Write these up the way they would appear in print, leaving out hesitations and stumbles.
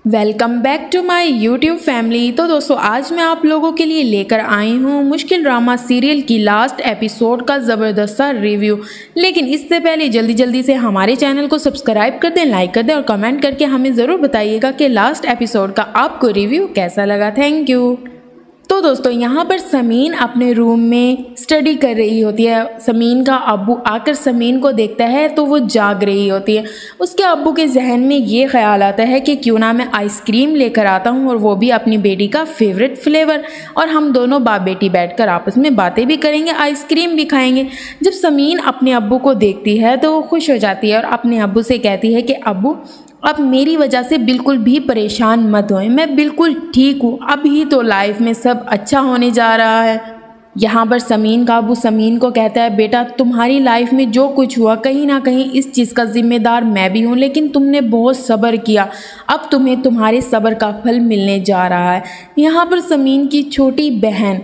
Welcome back to my YouTube family. तो दोस्तों आज मैं आप लोगों के लिए लेकर आई हूँ मुश्किल ड्रामा सीरियल की लास्ट एपिसोड का ज़बरदस्त सा रिव्यू। लेकिन इससे पहले जल्दी से हमारे चैनल को सब्सक्राइब कर दें, लाइक कर दें और कमेंट करके हमें ज़रूर बताइएगा कि लास्ट एपिसोड का आपको रिव्यू कैसा लगा। Thank you. तो दोस्तों यहाँ पर समीन अपने रूम में स्टडी कर रही होती है। समीन का अब्बू आकर समीन को देखता है तो वो जाग रही होती है। उसके अब्बू के जहन में ये ख्याल आता है कि क्यों ना मैं आइसक्रीम लेकर आता हूँ और वो भी अपनी बेटी का फेवरेट फ्लेवर, और हम दोनों बाप बेटी बैठकर आपस में बातें भी करेंगे, आइसक्रीम भी खाएंगे। जब समीन अपने अब्बू को देखती है तो वो खुश हो जाती है और अपने अब्बू से कहती है कि अब्बू अब मेरी वजह से बिल्कुल भी परेशान मत होएं, मैं बिल्कुल ठीक हूँ, अभी तो लाइफ में सब अच्छा होने जा रहा है। यहाँ पर समीन का अब्बू समीन को कहता है, बेटा तुम्हारी लाइफ में जो कुछ हुआ कहीं ना कहीं इस चीज़ का जिम्मेदार मैं भी हूँ, लेकिन तुमने बहुत सब्र किया, अब तुम्हें तुम्हारे सब्र का फल मिलने जा रहा है। यहाँ पर समीन की छोटी बहन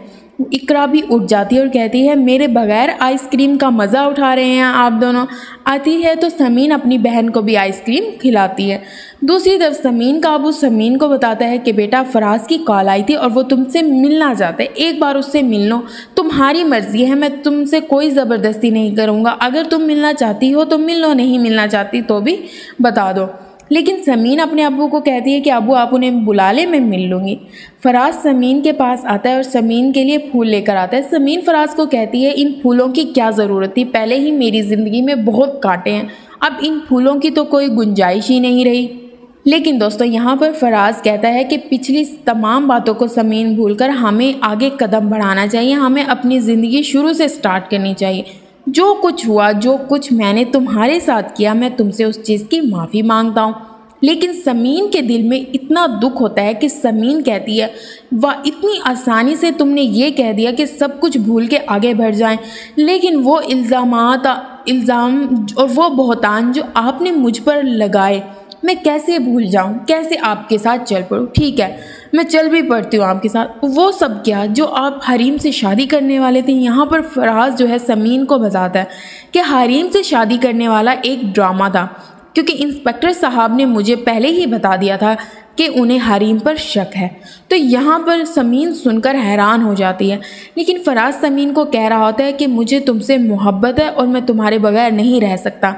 इकरा भी उठ जाती है और कहती है, मेरे बगैर आइसक्रीम का मज़ा उठा रहे हैं आप दोनों। आती है तो समीन अपनी बहन को भी आइसक्रीम खिलाती है। दूसरी तरफ समीन का अब्बू समीन को बताता है कि बेटा फराज की कॉल आई थी और वो तुमसे मिलना चाहता है, एक बार उससे मिल लो, तुम्हारी मर्जी है, मैं तुमसे कोई ज़बरदस्ती नहीं करूँगा, अगर तुम मिलना चाहती हो तो मिल लो, नहीं मिलना चाहती तो भी बता दो। लेकिन समीन अपने अब्बू को कहती है कि अब्बू आप उन्हें बुला ले, मैं मिल लूँगी। फराज समीन के पास आता है और समीन के लिए फूल लेकर आता है। समीन फराज को कहती है, इन फूलों की क्या ज़रूरत थी, पहले ही मेरी ज़िंदगी में बहुत कांटे हैं, अब इन फूलों की तो कोई गुंजाइश ही नहीं रही। लेकिन दोस्तों यहाँ पर फराज कहता है कि पिछली तमाम बातों को समीन भूलकर हमें आगे कदम बढ़ाना चाहिए, हमें अपनी ज़िंदगी शुरू से स्टार्ट करनी चाहिए। जो कुछ हुआ, जो कुछ मैंने तुम्हारे साथ किया, मैं तुमसे उस चीज़ की माफ़ी मांगता हूँ। लेकिन समीन के दिल में इतना दुख होता है कि समीन कहती है, वाह इतनी आसानी से तुमने ये कह दिया कि सब कुछ भूल के आगे बढ़ जाएं, लेकिन वो इल्ज़ाम और वो बहतान जो आपने मुझ पर लगाए मैं कैसे भूल जाऊं, कैसे आपके साथ चल पड़ूं। ठीक है मैं चल भी पड़ती हूँ आपके साथ, वो सब क्या जो आप हरीम से शादी करने वाले थे। यहाँ पर फराज जो है समीन को बताता है कि हरीम से शादी करने वाला एक ड्रामा था, क्योंकि इंस्पेक्टर साहब ने मुझे पहले ही बता दिया था कि उन्हें हरीम पर शक है। तो यहाँ पर समीन सुनकर हैरान हो जाती है, लेकिन फराज समीन को कह रहा होता है कि मुझे तुमसे मोहब्बत है और मैं तुम्हारे बगैर नहीं रह सकता।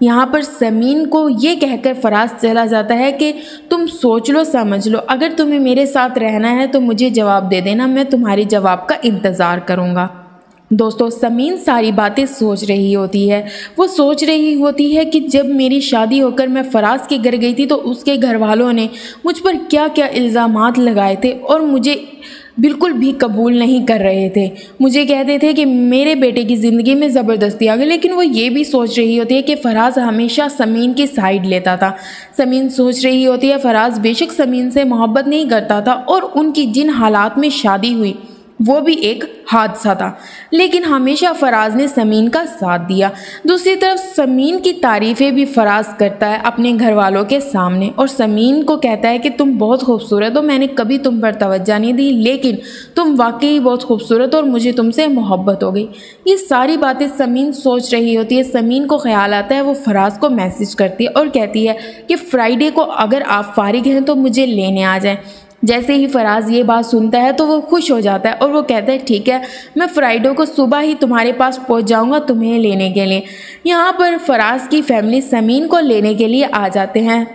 यहाँ पर समीन को ये कहकर फराज चला जाता है कि तुम सोच लो समझ लो, अगर तुम्हें मेरे साथ रहना है तो मुझे जवाब दे देना, मैं तुम्हारे जवाब का इंतज़ार करूँगा। दोस्तों समीन सारी बातें सोच रही होती है। वो सोच रही होती है कि जब मेरी शादी होकर मैं फराज के घर गई थी तो उसके घर वालों ने मुझ पर क्या क्या इल्ज़ामात लगाए थे और मुझे बिल्कुल भी कबूल नहीं कर रहे थे। मुझे कहते थे कि मेरे बेटे की ज़िंदगी में ज़बरदस्ती आ गई, लेकिन वो ये भी सोच रही होती है कि फराज हमेशा समीन की साइड लेता था। समीन सोच रही होती है फराज बेशक समीन से मोहब्बत नहीं करता था और उनकी जिन हालात में शादी हुई वो भी एक हादसा था, लेकिन हमेशा फराज ने समीन का साथ दिया। दूसरी तरफ समीन की तारीफ़ें भी फराज करता है अपने घर वालों के सामने और समीन को कहता है कि तुम बहुत खूबसूरत हो, मैंने कभी तुम पर तवज्जो नहीं दी, लेकिन तुम वाकई बहुत खूबसूरत हो और मुझे तुमसे मोहब्बत हो गई। ये सारी बातें समीन सोच रही होती है। समीन को ख्याल आता है, वो फराज को मैसेज करती है और कहती है कि फ्राइडे को अगर आप फारिग हैं तो मुझे लेने आ जाएं। जैसे ही फराज ये बात सुनता है तो वो खुश हो जाता है और वो कहता है ठीक है मैं फ्राइडे को सुबह ही तुम्हारे पास पहुंच जाऊंगा तुम्हें लेने के लिए। यहाँ पर फराज की फैमिली समीन को लेने के लिए आ जाते हैं।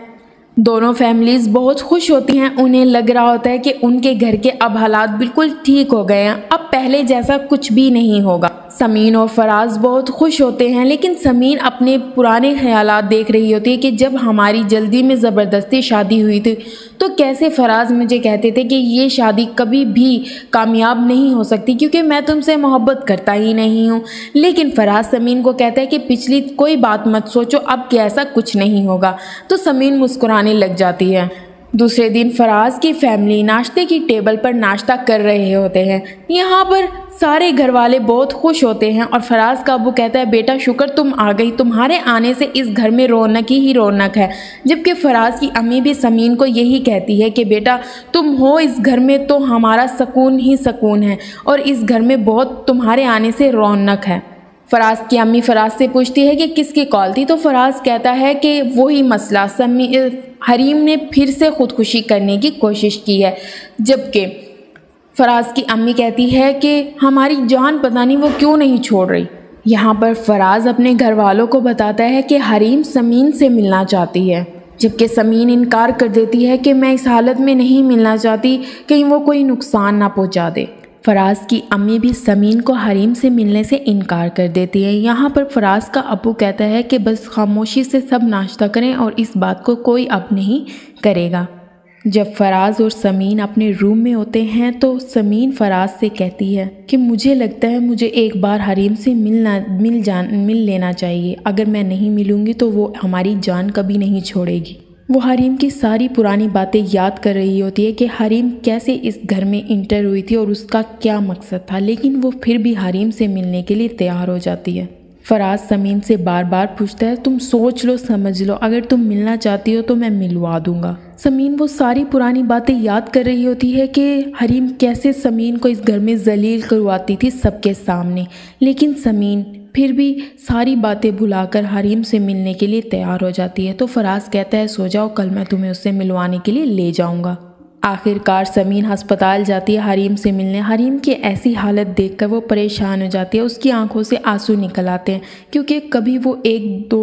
दोनों फैमिलीज़ बहुत खुश होती हैं। उन्हें लग रहा होता है कि उनके घर के अब हालात बिल्कुल ठीक हो गए हैं, अब पहले जैसा कुछ भी नहीं होगा। समीन और फराज बहुत खुश होते हैं, लेकिन समीन अपने पुराने ख्यालात देख रही होती है कि जब हमारी जल्दी में ज़बरदस्ती शादी हुई थी तो कैसे फराज मुझे कहते थे कि ये शादी कभी भी कामयाब नहीं हो सकती क्योंकि मैं तुमसे मोहब्बत करता ही नहीं हूँ। लेकिन फराज समीन को कहता है कि पिछली कोई बात मत सोचो, अब क्या ऐसा कुछ नहीं होगा। तो समीन मुस्कुराने लग जाती है। दूसरे दिन फराज की फैमिली नाश्ते की टेबल पर नाश्ता कर रहे होते हैं। यहाँ पर सारे घर वाले बहुत खुश होते हैं और फराज का अब्बू कहता है बेटा शुक्र तुम आ गई, तुम्हारे आने से इस घर में रौनक ही रौनक है। जबकि फराज की अम्मी भी समीन को यही कहती है कि बेटा तुम हो इस घर में तो हमारा सुकून ही सुकून है और इस घर में बहुत तुम्हारे आने से रौनक है। فراز کی امی فراز سے پوچھتی ہے کہ کس کی کال تھی، تو فراز کہتا ہے کہ وہی مسئلہ، حریم نے پھر سے خودکشی کرنے کی کوشش کی ہے، جبکہ فراز کی امی کہتی ہے کہ ہماری جان پتہ نہیں وہ کیوں نہیں چھوڑ رہی۔ یہاں پر فراز اپنے گھر والوں کو بتاتا ہے کہ حریم سمین سے ملنا چاہتی ہے، جبکہ سمین انکار کر دیتی ہے کہ میں اس حالت میں نہیں ملنا چاہتی، کہیں وہ کوئی نقصان نہ پہنچا دے۔ فراز کی امی بھی سمین کو حریم سے ملنے سے انکار کر دیتی ہے۔ یہاں پر فراز کا ابو کہتا ہے کہ بس خاموشی سے سب ناشتہ کریں اور اس بات کو کوئی اب نہیں کرے گا۔ جب فراز اور سمین اپنے روم میں ہوتے ہیں تو سمین فراز سے کہتی ہے کہ مجھے لگتا ہے مجھے ایک بار حریم سے مل لینا چاہیے، اگر میں نہیں ملوں گی تو وہ ہماری جان کبھی نہیں چھوڑے گی۔ وہ حریم کی ساری پرانی باتیں یاد کر رہی ہوتی ہے کہ حریم کیسے اس گھر میں انٹر ہوئی تھی اور اس کا کیا مقصد تھا، لیکن وہ پھر بھی حریم سے ملنے کے لیے تیار ہو جاتی ہے۔ فراز سمین سے بار بار پوچھتا ہے تم سوچ لو سمجھ لو، اگر تم ملنا چاہتی ہو تو میں ملوا دوں گا۔ سمین وہ ساری پرانی باتیں یاد کر رہی ہوتی ہے کہ حریم کیسے سمین کو اس گھر میں ذلیل کرواتی تھی سب کے سامنے، لیکن سمین پھر بھی ساری باتیں بھلا کر حریم سے ملنے کے لیے تیار ہو جاتی ہے۔ تو فراز کہتا ہے سو جاؤ، کل میں تمہیں اس سے ملوانے کے لیے لے جاؤں گا۔ آخر کار سمین ہسپتال جاتی ہے حریم سے ملنے۔ حریم کی ایسی حالت دیکھ کر وہ پریشان ہو جاتی ہے، اس کی آنکھوں سے آنسو نکل آتے ہیں، کیونکہ کبھی وہ ایک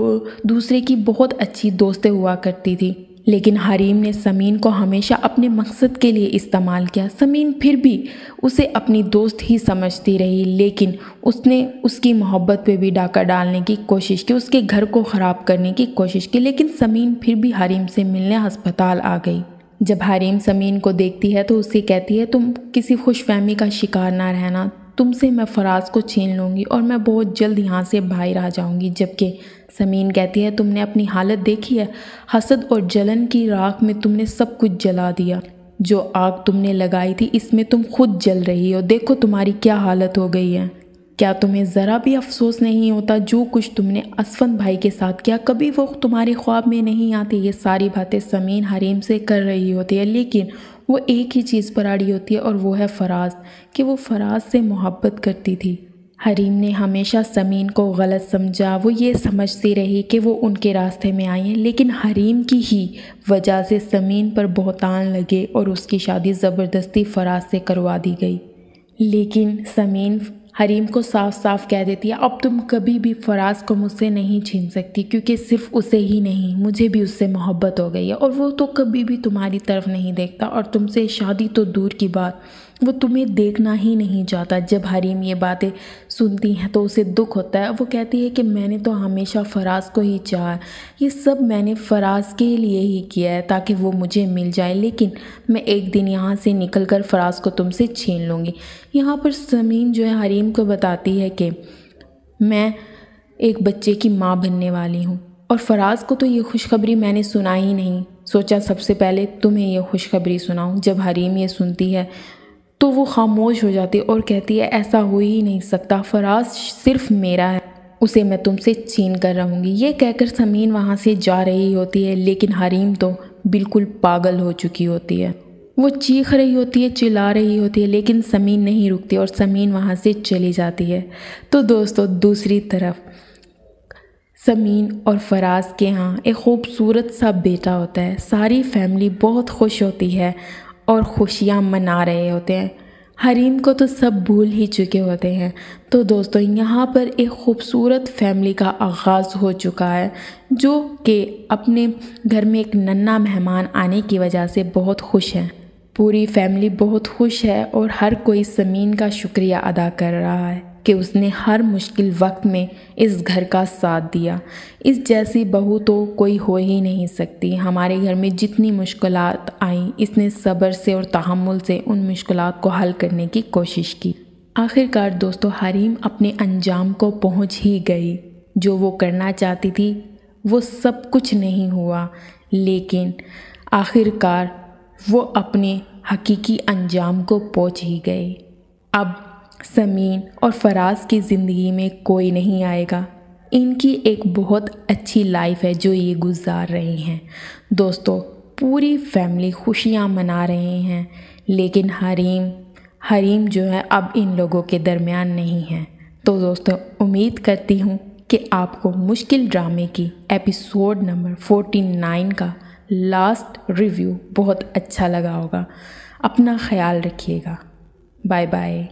دوسرے کی بہت اچھی دوستیں ہوا کرتی تھی، لیکن حریم نے سمین کو ہمیشہ اپنے مقصد کے لیے استعمال کیا۔ سمین پھر بھی اسے اپنی دوست ہی سمجھتی رہی، لیکن اس نے اس کی محبت پہ بھی ڈاکہ ڈالنے کی کوشش کی، اس کے گھر کو خراب کرنے کی کوشش کی، لیکن سمین پھر بھی حریم سے ملنے ہسپتال آ گئی۔ جب حریم سمین کو دیکھتی ہے تو اسے کہتی ہے تم کسی خوش فہمی کا شکار نہ رہنا، تم سے میں فراز کو چھین لوں گی اور میں بہت جلد یہاں سے باہر آ جاؤں گی۔ جبکہ سمین کہتی ہے تم نے اپنی حالت دیکھی ہے، حسد اور جلن کی راکھ میں تم نے سب کچھ جلا دیا، جو آگ تم نے لگائی تھی اس میں تم خود جل رہی ہو، دیکھو تمہاری کیا حالت ہو گئی ہے۔ کیا تمہیں ذرا بھی افسوس نہیں ہوتا جو کچھ تم نے اسفند بھائی کے ساتھ کیا، کبھی وہ تمہارے خواب میں نہیں آتی؟ یہ ساری باتیں سمین حریم سے کر رہی ہوتی ہے، لیکن وہ ایک ہی چیز پر اڑی ہوتی ہے اور وہ ہے فراز، کہ وہ فراز سے محبت کرتی تھی۔ حریم نے ہمیشہ سمین کو غلط سمجھا، وہ یہ سمجھتی رہی کہ وہ ان کے راستے میں آئی ہیں، لیکن حریم کی ہی وجہ سے سمین پر بہتان لگے اور اس کی شادی زبردستی فراز سے کروا دی گئی۔ لیکن سمین حریم کو صاف صاف کہہ دیتی ہے اب تم کبھی بھی فراز کو مجھ سے نہیں چھین سکتی، کیونکہ صرف اسے ہی نہیں مجھے بھی اس سے محبت ہو گئی ہے، اور وہ تو کبھی بھی تمہاری طرف نہیں دیکھتا، اور تم سے شادی تو دور کی بات وہ تمہیں دیکھنا ہی نہیں چاہتا۔ جب حریم یہ باتیں سنتی ہیں تو اسے دکھ ہوتا ہے، وہ کہتی ہے کہ میں نے تو ہمیشہ فراز کو ہی چاہا، یہ سب میں نے فراز کے لیے ہی کیا ہے تاکہ وہ مجھے مل جائے، لیکن میں ایک دن یہاں سے نکل کر فراز کو تم سے چھین لوں گی۔ یہاں پر سمین جو ہے حریم کو بتاتی ہے کہ میں ایک بچے کی ماں بننے والی ہوں، اور فراز کو تو یہ خوشخبری میں نے سنا ہی نہیں، سوچا سب سے پہلے تمہیں یہ خوشخبری سناؤں۔ جب حریم یہ سنتی ہے تو وہ خاموش ہو جاتی اور کہتی ہے ایسا ہو ہی نہیں سکتا، فراز صرف میرا ہے، اسے میں تم سے چھین کر رہوں گی۔ یہ کہہ کر سمین وہاں سے جا رہی ہوتی ہے، لیکن حریم تو بالکل پاگل ہو چکی ہوتی ہے، وہ چیخ رہی ہوتی ہے، چلا رہی ہوتی ہے، لیکن سمین نہیں رکتی اور سمین وہاں سے چلی جاتی ہے۔ تو دوستو دوسری طرف سمین اور فراز کے ہاں ایک خوبصورت سا بیٹا ہوتا ہے، ساری فیملی بہت خوش ہوتی ہے اور خوشیاں منا رہے ہوتے ہیں، حریم کو تو سب بھول ہی چکے ہوتے ہیں۔ تو دوستو یہاں پر ایک خوبصورت فیملی کا آغاز ہو چکا ہے، جو کہ اپنے گھر میں ایک ننھا مہمان آنے کی وجہ سے بہت خوش ہیں، پوری فیملی بہت خوش ہے اور ہر کوئی سمین کا شکریہ ادا کر رہا ہے کہ اس نے ہر مشکل وقت میں اس گھر کا ساتھ دیا۔ اس جیسی بہو تو کوئی ہو ہی نہیں سکتی، ہمارے گھر میں جتنی مشکلات آئیں اس نے صبر سے اور تحمل سے ان مشکلات کو حل کرنے کی کوشش کی۔ آخر کار دوستو حریم اپنے انجام کو پہنچ ہی گئی، جو وہ کرنا چاہتی تھی وہ سب کچھ نہیں ہوا، لیکن آخر کار وہ اپنے حقیقی انجام کو پہنچ ہی گئی۔ اب سمین اور فراز کی زندگی میں کوئی نہیں آئے گا، ان کی ایک بہت اچھی لائف ہے جو یہ گزار رہے ہیں۔ دوستو پوری فیملی خوشیاں منا رہے ہیں، لیکن حریم جو ہے اب ان لوگوں کے درمیان نہیں ہے۔ تو دوستوں امید کرتی ہوں کہ آپ کو مشکل ڈرامے کی ایپیسوڈ نمبر 49 کا لاسٹ ریویو بہت اچھا لگا ہوگا۔ اپنا خیال رکھیے گا۔ Bye bye.